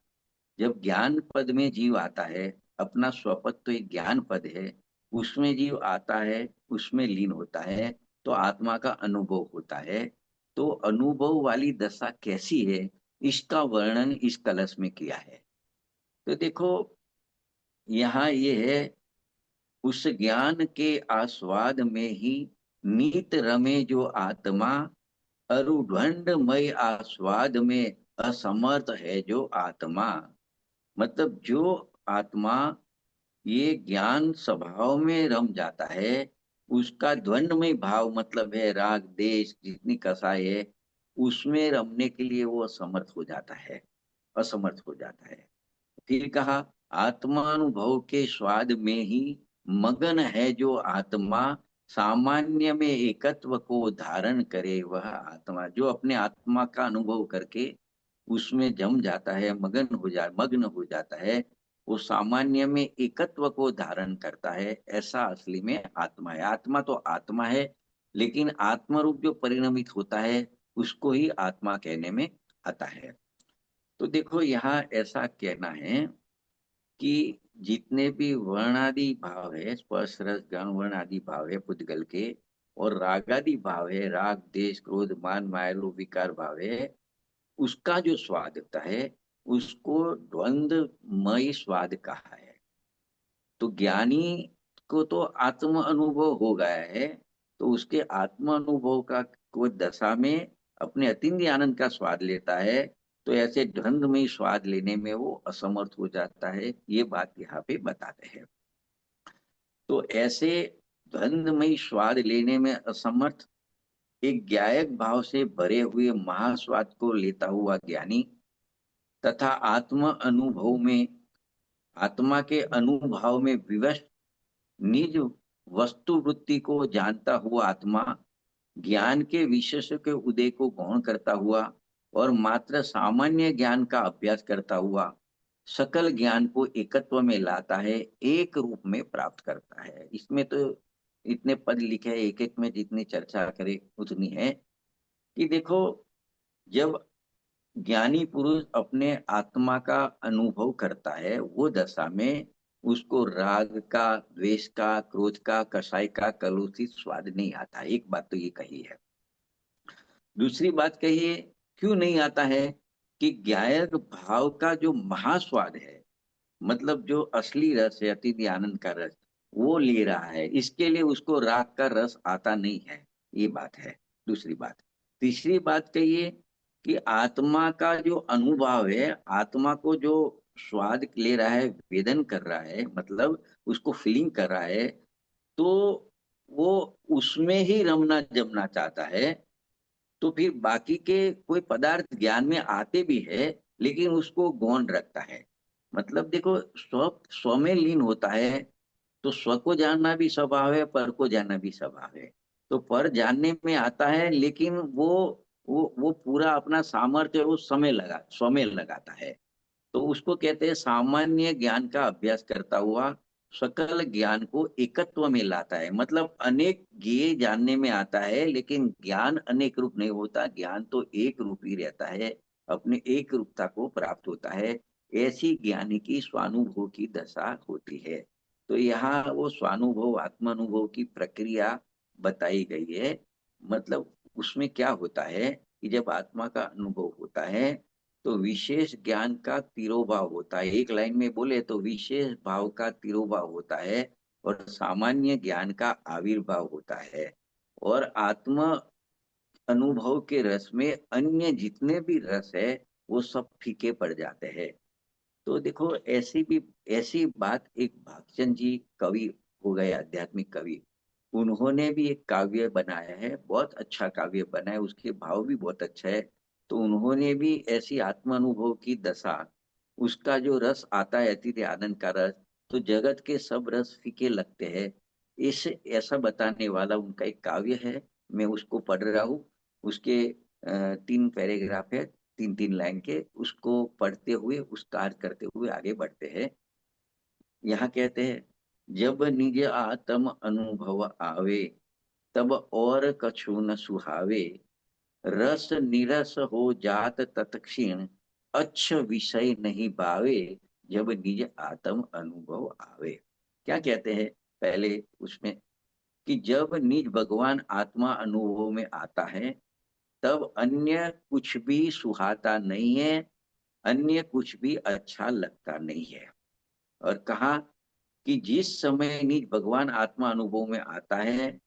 जब ज्ञान पद में जीव आता है, अपना स्वपद तो एक ज्ञान पद है, उसमें जीव आता है, उसमें लीन होता है, तो आत्मा का अनुभव होता है। तो अनुभव वाली दशा कैसी है, इसका वर्णन इस कलश में किया है। तो देखो यहाँ ये है, उस ज्ञान के आस्वाद में ही नीत रमे जो आत्मा, अरुढ़मय आस्वाद में असमर्थ है जो आत्मा। मतलब जो आत्मा ये ज्ञान स्वभाव में रम जाता है, उसका द्वंद्वमय भाव मतलब है राग देश जितनी कसाई है, उसमें रमने के लिए वो असमर्थ हो जाता है, असमर्थ हो जाता है। फिर कहा, आत्मानुभव के स्वाद में ही मगन है जो आत्मा, सामान्य में एकत्व को धारण करे वह आत्मा। जो अपने आत्मा का अनुभव करके उसमें जम जाता है, मग्न हो जाता है, वो सामान्य में एकत्व को धारण करता है। ऐसा असली में आत्मा है। आत्मा तो आत्मा है, लेकिन आत्मरूप जो परिणमित होता है उसको ही आत्मा कहने में आता है। तो देखो यहाँ ऐसा कहना है कि जितने भी वर्णादि भाव है, स्पर्श रस गण वर्ण आदि भाव है पुद्गल के, और रागादि भाव है, राग देश क्रोध मान माया लोभ विकार भाव है, उसका जो स्वाद होता है उसको द्वंद्वमय स्वाद कहा है। तो ज्ञानी को तो आत्म अनुभव हो गया है, तो उसके आत्म अनुभव का को दशा में अपने अतीन्द्रिय आनंद का स्वाद लेता है, तो ऐसे द्वंद्वमय स्वाद लेने में वो असमर्थ हो जाता है। ये बात यहाँ पे बताते हैं। तो ऐसे द्वंद्वमय स्वाद लेने में असमर्थ एक ज्ञायक भाव से भरे हुए महास्वाद को लेता हुआ ज्ञानी, तथा आत्म अनुभव में आत्मा के अनुभाव में विवश निज वस्तु वृत्ति को जानता हुआ आत्मा, ज्ञान के विशेष के उदय को गौण करता हुआ और मात्र सामान्य ज्ञान का अभ्यास करता हुआ सकल ज्ञान को एकत्व में लाता है, एक रूप में प्राप्त करता है। इसमें तो इतने पद लिखे हैं, एक एक में जितनी चर्चा करे उतनी है। कि देखो, जब ज्ञानी पुरुष अपने आत्मा का अनुभव करता है, वो दशा में उसको राग का, द्वेष का, क्रोध का, कषाय का कलुषित स्वाद नहीं आता। एक बात तो ये कही है। दूसरी बात कहिए, क्यों नहीं आता है? कि ज्ञायक भाव का जो महास्वाद है, मतलब जो असली रस है, अति आनंद का रस, वो ले रहा है, इसके लिए उसको राग का रस आता नहीं है। ये बात है दूसरी बात। तीसरी बात कहिए कि आत्मा का जो अनुभव है, आत्मा को जो स्वाद ले रहा है, वेदन कर रहा है, मतलब उसको फीलिंग कर रहा है, तो वो उसमें ही रमना जमना चाहता है। तो फिर बाकी के कोई पदार्थ ज्ञान में आते भी है, लेकिन उसको गौण रखता है। मतलब देखो, स्व स्व में लीन होता है, तो स्व को जानना भी स्वभाव है, पर को जानना भी स्वभाव है। तो पर जानने में आता है, लेकिन वो पूरा अपना सामर्थ्य उस समय स्व में लगाता है। तो उसको कहते हैं सामान्य ज्ञान का अभ्यास करता हुआ सकल ज्ञान को एकत्व में लाता है। मतलब अनेक ज्ञेय जानने में आता है, लेकिन ज्ञान अनेक रूप नहीं होता, ज्ञान तो एक रूप ही रहता है, अपने एक रूपता को प्राप्त होता है। ऐसी ज्ञानी की स्वानुभव की दशा होती है। तो यहाँ वो स्वानुभव आत्मानुभव की प्रक्रिया बताई गई है। मतलब उसमें क्या होता है कि जब आत्मा का अनुभव होता है, तो विशेष ज्ञान का तिरोभाव होता है। एक लाइन में बोले तो विशेष भाव का तिरोभाव होता है, और सामान्य ज्ञान का आविर्भाव होता है। और आत्म अनुभव के रस में अन्य जितने भी रस है, वो सब फीके पड़ जाते हैं। तो देखो, ऐसी बात एक भागचंद जी कवि हो गए, आध्यात्मिक कवि, उन्होंने भी एक काव्य बनाया है, बहुत अच्छा काव्य बना है, उसके भाव भी बहुत अच्छा है। तो उन्होंने भी ऐसी आत्मानुभव की दशा, उसका जो रस आता है अतीत आनंद का रस, तो जगत के सब रस फीके लगते हैं, इस ऐसा बताने वाला उनका एक काव्य है। मैं उसको पढ़ रहा हूँ। उसके 3 पैराग्राफ है, 3 3 लाइन के, उसको पढ़ते हुए उसका अर्थ करते हुए आगे बढ़ते हैं। यहाँ कहते हैं, जब निज आत्म अनुभव आवे, तब और कछु न सुहावे, रस निरस हो जात तत्क्षण, अच्छ विषय नहीं भावे, जब निज आत्म अनुभव आवे। क्या कहते हैं पहले उसमें, कि जब निज भगवान आत्मा अनुभव में आता है, तब अन्य कुछ भी सुहाता नहीं है, अन्य कुछ भी अच्छा लगता नहीं है। और कहा कि जिस समय निज भगवान आत्मा अनुभव में आता है,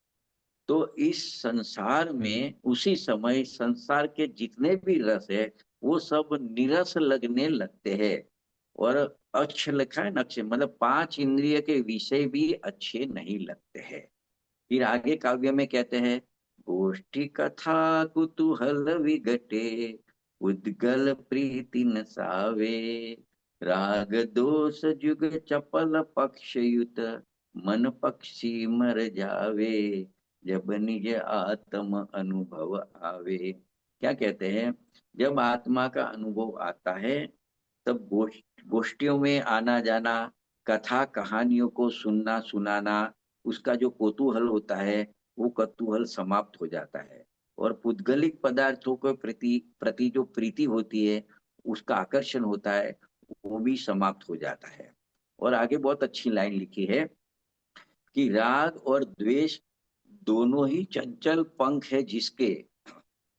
तो इस संसार में उसी समय संसार के जितने भी रस है, वो सब निरस लगने लगते हैं। और अक्ष लिखा है ना, अक्ष मतलब 5 इंद्रिय के विषय भी अच्छे नहीं लगते हैं। फिर आगे काव्य में कहते हैं, गोष्ठी कथा कुतूहल विगटे, उद्गल प्रीति नसावे, राग दोष जुग चपल पक्षयुत, मन पक्षी मर जावे, जब निज आत्म अनुभव आवे। क्या कहते हैं, जब आत्मा का अनुभव आता है, तब गोष्ठियों में आना जाना, कथा कहानियों को सुनना सुनाना, उसका जो कौतूहल होता है, वो कौतूहल समाप्त हो जाता है। और पुद्गलिक पदार्थों के प्रति प्रति जो प्रीति होती है, उसका आकर्षण होता है, वो भी समाप्त हो जाता है। और आगे बहुत अच्छी लाइन लिखी है कि राग और द्वेष दोनों ही चंचल पंख है जिसके,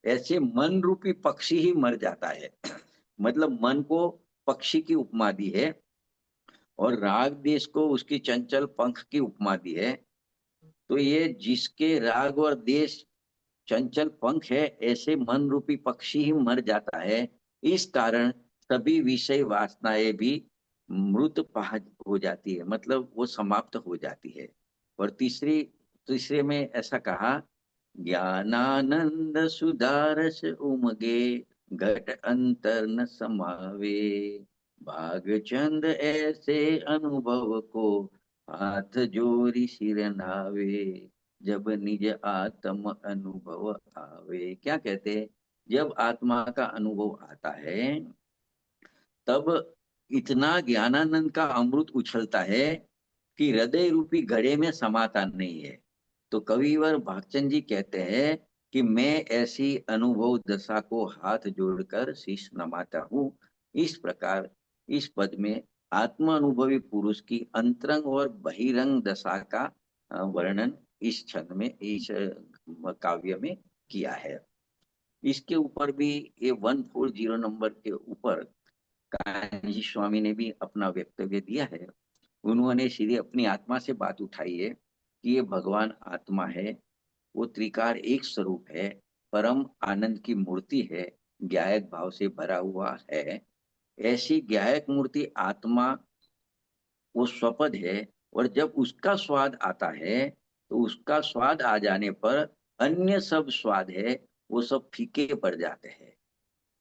ऐसे मन रूपी पक्षी ही मर जाता है। मतलब मन को पक्षी की उपमा दी है, और राग देश को उसकी चंचल पंख की उपमा दी है। तो ये जिसके राग और देश चंचल पंख है, ऐसे मन रूपी पक्षी ही मर जाता है। इस कारण सभी विषय वासनाएं भी हो जाती है, मतलब वो समाप्त हो जाती है। और तीसरे में ऐसा कहा, ज्ञानानंद सुधारस उमगे, घट अंतर न समावे, भागचंद ऐसे अनुभव को, हाथ जोड़ी सिर नावे, जब निज आत्म अनुभव आवे। क्या कहते हैं, जब आत्मा का अनुभव आता है, तब इतना ज्ञानानंद का अमृत उछलता है कि हृदय रूपी घड़े में समाता नहीं है। तो कविवर भागचंद जी कहते हैं कि मैं ऐसी अनुभव दशा को हाथ जोड़कर शीश नमाता हूँ। इस प्रकार इस पद में आत्मा अनुभवी पुरुष की अंतरंग और बहिरंग दशा का वर्णन इस छंद में, इस काव्य में किया है। इसके ऊपर भी, ये 140 नंबर के ऊपर कान्जी स्वामी ने भी अपना वक्तव्य दिया है। उन्होंने सीधे अपनी आत्मा से बात उठाई है कि ये भगवान आत्मा है, वो त्रिकार एक स्वरूप है, परम आनंद की मूर्ति है, ज्ञायक भाव से भरा हुआ है। ऐसी ज्ञायक मूर्ति आत्मा वो स्वपद है। और जब उसका स्वाद आता है, तो उसका स्वाद आ जाने पर अन्य सब स्वाद है, वो सब फीके पड़ जाते हैं।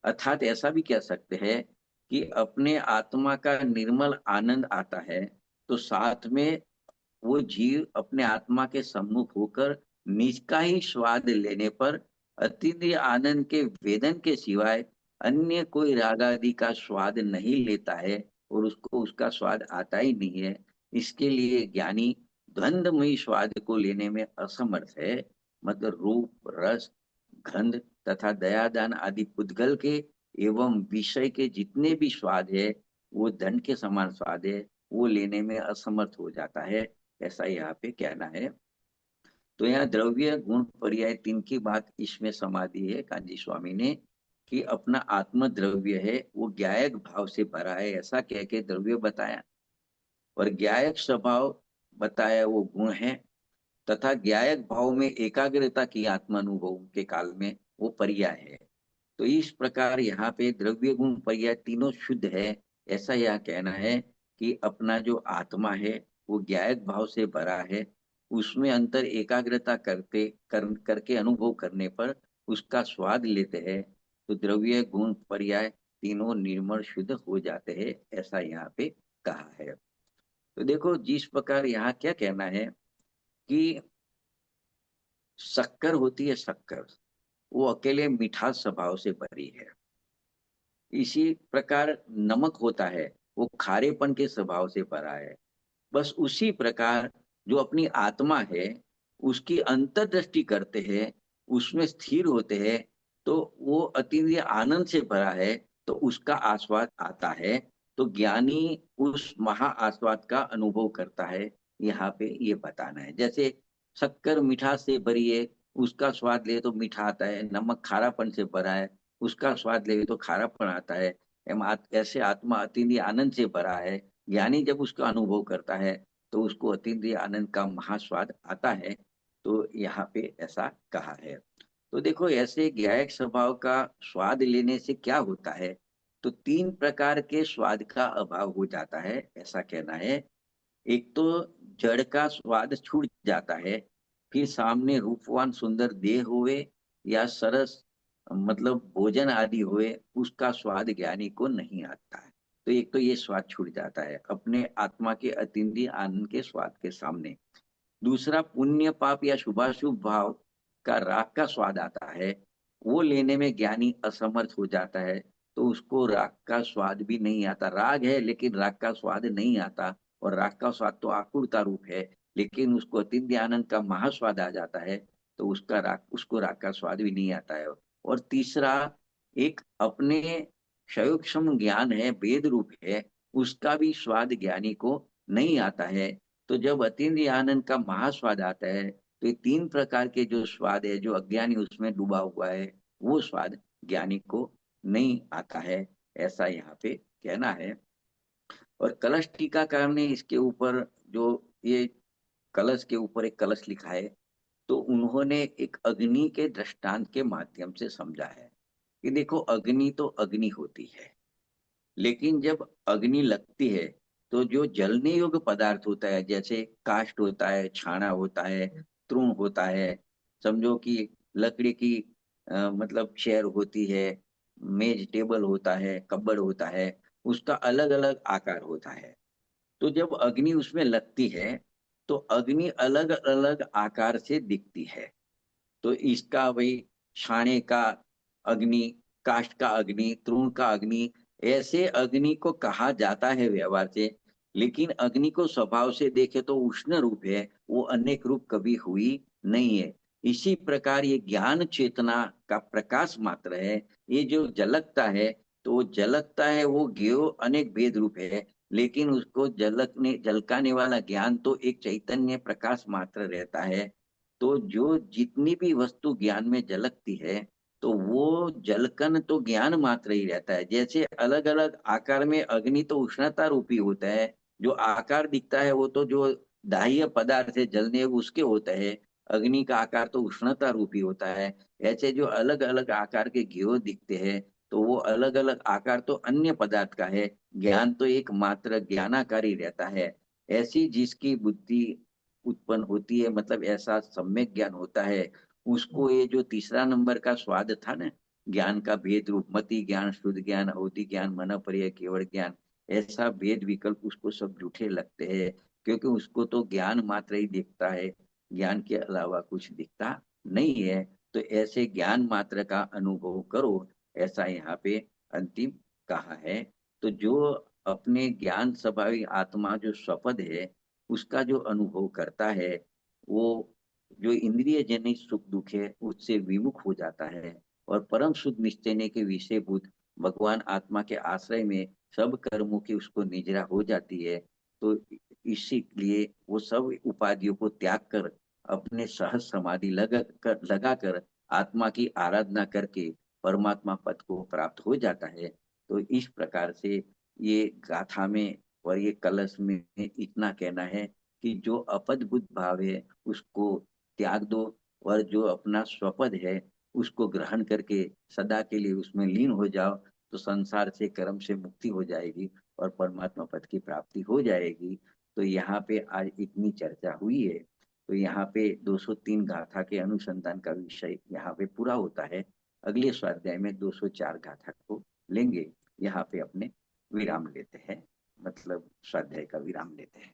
अर्थात ऐसा भी कह सकते हैं कि अपने आत्मा का निर्मल आनंद आता है, तो साथ में वो जीव अपने आत्मा के सम्मुख होकर निज का ही स्वाद लेने पर अतीन्द्रिय आनंद के वेदन के सिवाय अन्य कोई राग आदि का स्वाद नहीं लेता है, और उसको उसका स्वाद आता ही नहीं है। इसके लिए ज्ञानी द्वंद्वमयी स्वाद को लेने में असमर्थ है। मतलब रूप, रस, गंध तथा दयादान आदि पुद्गल के एवं विषय के जितने भी स्वाद है, वो धन के समान स्वाद है, वो लेने में असमर्थ हो जाता है, ऐसा यहाँ पे कहना है। तो यहाँ द्रव्य गुण पर्याय तीन की बात इसमें समाधि है कांजी स्वामी ने, कि अपना आत्म द्रव्य है वो ज्ञायक भाव से भरा है, ऐसा कह के द्रव्य बताया। और ज्ञायक स्वभाव बताया वो गुण है, तथा ज्ञायक भाव में एकाग्रता की आत्मानुभव के काल में वो पर्याय है। तो इस प्रकार यहाँ पे द्रव्य गुण पर्याय तीनों शुद्ध है, ऐसा यह कहना है कि अपना जो आत्मा है वो ज्ञायक भाव से भरा है, उसमें अंतर एकाग्रता करके अनुभव करने पर उसका स्वाद लेते हैं, तो द्रव्य गुण पर्याय तीनों निर्मल शुद्ध हो जाते हैं, ऐसा यहाँ पे कहा है। तो देखो जिस प्रकार यहाँ क्या कहना है कि शक्कर होती है, शक्कर वो अकेले मिठास स्वभाव से भरी है। इसी प्रकार नमक होता है, वो खारेपन के स्वभाव से भरा है। बस उसी प्रकार जो अपनी आत्मा है उसकी अंतर्दृष्टि करते हैं, उसमें स्थिर होते हैं, तो वो अतीन्द्रिय आनंद से भरा है, तो उसका आस्वाद आता है। तो ज्ञानी उस महा आस्वाद का अनुभव करता है, यहाँ पे ये बताना है। जैसे शक्कर मिठास से भरी है, उसका स्वाद ले तो मीठा आता है, नमक खारापन से भरा है, उसका स्वाद ले तो खारापन आता है। ऐसे आत्मा अतीन्द्रिय आनंद से भरा है, ज्ञानी जब उसका अनुभव करता है तो उसको अतीन्द्रिय आनंद का महास्वाद आता है। तो यहाँ पे ऐसा कहा है। तो देखो ऐसे ज्ञायक स्वभाव का स्वाद लेने से क्या होता है, तो तीन प्रकार के स्वाद का अभाव हो जाता है, ऐसा कहना है। एक तो जड़ का स्वाद छूट जाता है, फिर सामने रूपवान सुंदर देह हुए या सरस मतलब भोजन आदि हुए, उसका स्वाद ज्ञानी को नहीं आता है। तो एक तो ये स्वाद छूट जाता है अपने आत्मा के अतीन्द्रिय आनंद के स्वाद के सामने। दूसरा, पुण्य पाप या शुभाशुभ भाव का राग का स्वाद आता है, वो लेने में ज्ञानी असमर्थ हो जाता है, तो उसको राग का स्वाद भी नहीं आता। राग है लेकिन राग का स्वाद नहीं आता, और राग का स्वाद तो आकुलता रूप है, लेकिन उसको अतीन्द्रिय आनंद का महास्वाद आ जाता है, तो उसको राग का स्वाद भी नहीं आता है। और तीसरा, एक अपने क्षयोक्षम ज्ञान है, वेद रूप है, उसका भी स्वाद ज्ञानी को नहीं आता है। तो जब अतीन्द्रिय आनंद का महास्वाद आता है, तो ये तीन प्रकार के जो स्वाद है, जो अज्ञानी उसमें डूबा हुआ है, वो स्वाद ज्ञानी को नहीं आता है, ऐसा यहाँ पे कहना है। और कलश टीकाकार ने इसके ऊपर जो ये कलश के ऊपर एक कलश लिखा है, तो उन्होंने एक अग्नि के दृष्टांत के माध्यम से समझा है कि देखो अग्नि तो अग्नि होती है, लेकिन जब अग्नि लगती है तो जो जलने योग्य पदार्थ होता है, जैसे काष्ठ होता है, छाना होता है, तृण होता है, समझो कि लकड़ी की मतलब चेयर होती है, मेज टेबल होता है, कब्बड़ होता है, उसका अलग अलग आकार होता है। तो जब अग्नि उसमें लगती है तो अग्नि अलग अलग आकार से दिखती है। तो इसका वही छाने का अग्नि, काष्ठ का अग्नि, तृण का अग्नि, ऐसे अग्नि को कहा जाता है व्यवहार से। लेकिन अग्नि को स्वभाव से देखे तो उष्ण रूप है, वो अनेक रूप कभी हुई नहीं है। इसी प्रकार ये ज्ञान चेतना का प्रकाश मात्र है। ये जो झलकता है, तो वो झलकता है, वो ज्ञेय अनेक भेद रूप है, लेकिन उसको झलकाने वाला ज्ञान तो एक चैतन्य प्रकाश मात्र रहता है। तो जो जितनी भी वस्तु ज्ञान में झलकती है, तो वो जलकन तो ज्ञान मात्र ही रहता है। जैसे अलग अलग आकार में अग्नि तो उष्णता रूपी होता है, जो आकार दिखता है वो तो जो दाह्य पदार्थ है जलने उसके होता है, अग्नि का आकार तो उष्णता रूपी होता है। ऐसे जो अलग अलग आकार के घेव दिखते हैं, तो वो अलग अलग आकार तो अन्य पदार्थ का है, ज्ञान तो एक मात्र ज्ञानाकारी रहता है। ऐसी जिसकी बुद्धि उत्पन्न होती है, मतलब ऐसा सम्यक ज्ञान होता है, उसको ये जो तीसरा नंबर का स्वाद था ना, ज्ञान का भेद रूप, मति ज्ञान, शुद्ध ज्ञान, अवधि ज्ञान, मन पर्य, केवल ज्ञान, ऐसा भेद विकल्प उसको सब झूठे लगते हैं, क्योंकि उसको तो ज्ञान मात्र ही दिखता है, ज्ञान के अलावा कुछ दिखता नहीं है। तो ऐसे ज्ञान मात्र का अनुभव करो, ऐसा यहाँ पे अंतिम कहा है। तो जो अपने ज्ञान स्वभाविक आत्मा जो स्वपद है, उसका जो अनुभव करता है, वो जो इंद्रिय जनित सुख दुख है उससे विमुख हो जाता है, और परम शुद्ध निश्चय के विषयभूत भगवान आत्मा के आश्रय में सब कर्मों की उसको निजरा हो जाती है। तो इसीलिए वो सब उपाधियों को त्याग कर अपने सहज समाधि लगा कर आत्मा की आराधना करके परमात्मा पद को प्राप्त हो जाता है। तो इस प्रकार से ये गाथा में और ये कलश में इतना कहना है कि जो अपद बुद्ध भाव है उसको त्याग दो, और जो अपना स्वपद है उसको ग्रहण करके सदा के लिए उसमें लीन हो जाओ, तो संसार से कर्म से मुक्ति हो जाएगी और परमात्मा पद की प्राप्ति हो जाएगी। तो यहाँ पे आज इतनी चर्चा हुई है। तो यहाँ पे 203 गाथा के अनुसंधान का विषय यहाँ पे पूरा होता है। अगले स्वाध्याय में 204 गाथा को लेंगे। यहाँ पे अपने विराम लेते हैं, मतलब स्वाध्याय का विराम लेते हैं।